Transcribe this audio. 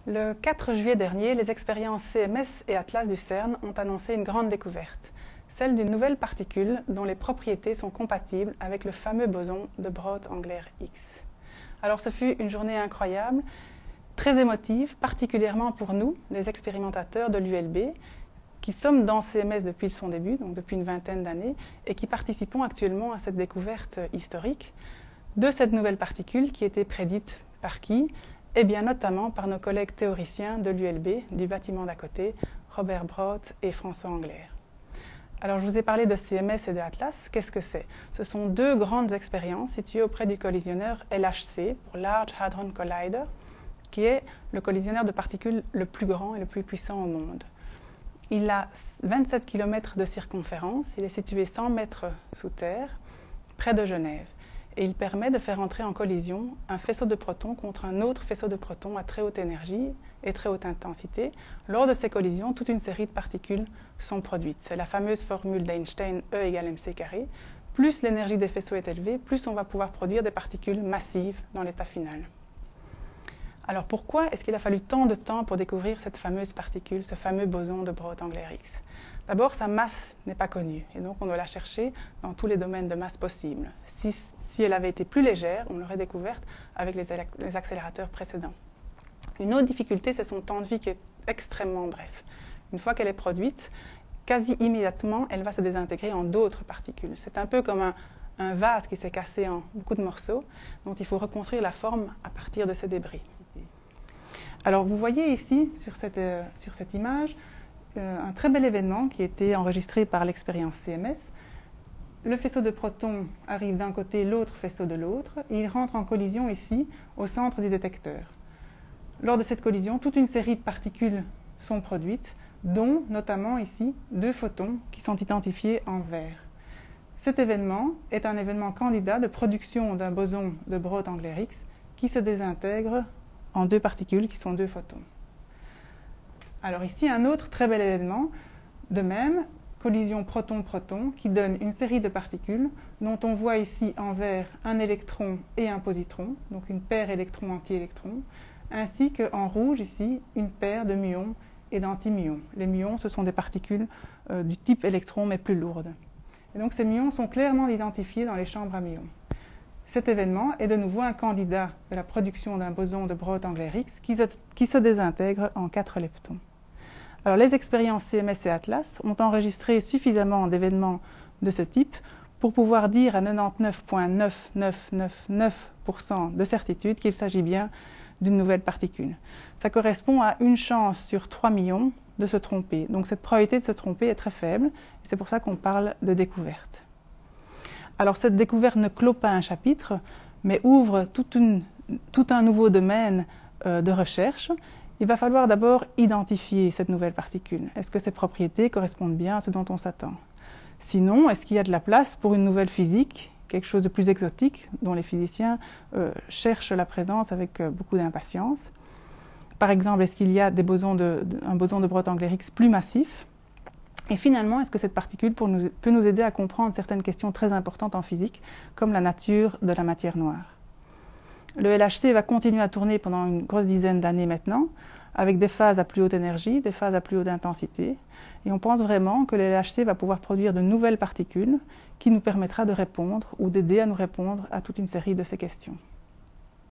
Le 4 juillet dernier, les expériences CMS et Atlas du CERN ont annoncé une grande découverte, celle d'une nouvelle particule dont les propriétés sont compatibles avec le fameux boson de Brout-Englert-Higgs. Alors ce fut une journée incroyable, très émotive, particulièrement pour nous, les expérimentateurs de l'ULB, qui sommes dans CMS depuis son début, donc depuis une vingtaine d'années, et qui participons actuellement à cette découverte historique de cette nouvelle particule qui était prédite par qui ? Eh bien notamment par nos collègues théoriciens de l'ULB, du bâtiment d'à côté, Robert Brout et François Englert. Alors je vous ai parlé de CMS et de Atlas. Qu'est-ce que c'est? Ce sont deux grandes expériences situées auprès du collisionneur LHC, pour Large Hadron Collider, qui est le collisionneur de particules le plus grand et le plus puissant au monde. Il a 27 km de circonférence, il est situé 100 mètres sous terre, près de Genève. Et il permet de faire entrer en collision un faisceau de protons contre un autre faisceau de protons à très haute énergie et très haute intensité. Lors de ces collisions, toute une série de particules sont produites. C'est la fameuse formule d'Einstein, E égale mc carré. Plus l'énergie des faisceaux est élevée, plus on va pouvoir produire des particules massives dans l'état final. Alors pourquoi est-ce qu'il a fallu tant de temps pour découvrir cette fameuse particule, ce fameux boson de Brout-Englert-Higgs? D'abord, sa masse n'est pas connue, et donc on doit la chercher dans tous les domaines de masse possibles. Si elle avait été plus légère, on l'aurait découverte avec les accélérateurs précédents. Une autre difficulté, c'est son temps de vie qui est extrêmement bref. Une fois qu'elle est produite, quasi immédiatement, elle va se désintégrer en d'autres particules. C'est un peu comme un vase qui s'est cassé en beaucoup de morceaux, dont il faut reconstruire la forme à partir de ces débris. Alors vous voyez ici, sur cette image, un très bel événement qui a été enregistré par l'expérience CMS. Le faisceau de protons arrive d'un côté, l'autre faisceau de l'autre, et il rentre en collision ici, au centre du détecteur. Lors de cette collision, toute une série de particules sont produites, dont notamment ici 2 photons qui sont identifiés en vert. Cet événement est un événement candidat de production d'un boson de Brout-Englert-Higgs qui se désintègre en 2 particules qui sont 2 photons. Alors ici, un autre très bel événement, de même, collision proton-proton, qui donne une série de particules dont on voit ici en vert un électron et un positron, donc une paire électron-anti-électron, ainsi qu'en rouge ici, une paire de muons et d'antimuons. Les muons, ce sont des particules du type électron, mais plus lourdes. Et donc ces muons sont clairement identifiés dans les chambres à muons. Cet événement est de nouveau un candidat de la production d'un boson de Brout-Englert-Higgs qui se désintègre en 4 leptons. Alors, les expériences CMS et Atlas ont enregistré suffisamment d'événements de ce type pour pouvoir dire à 99,9999% de certitude qu'il s'agit bien d'une nouvelle particule. Ça correspond à une chance sur 3 millions de se tromper. Donc cette probabilité de se tromper est très faible, et c'est pour ça qu'on parle de découverte. Alors cette découverte ne clôt pas un chapitre, mais ouvre tout un nouveau domaine de recherche. Il va falloir d'abord identifier cette nouvelle particule. Est-ce que ses propriétés correspondent bien à ce dont on s'attend? Sinon, est-ce qu'il y a de la place pour une nouvelle physique, quelque chose de plus exotique, dont les physiciens cherchent la présence avec beaucoup d'impatience? Par exemple, est-ce qu'il y a un boson de Brout-Englert-Higgs plus massif? Et finalement, est-ce que cette particule peut nous aider à comprendre certaines questions très importantes en physique, comme la nature de la matière noire? Le LHC va continuer à tourner pendant une grosse dizaine d'années maintenant, avec des phases à plus haute énergie, des phases à plus haute intensité. Et on pense vraiment que le LHC va pouvoir produire de nouvelles particules qui nous permettra de répondre ou d'aider à nous répondre à toute une série de ces questions.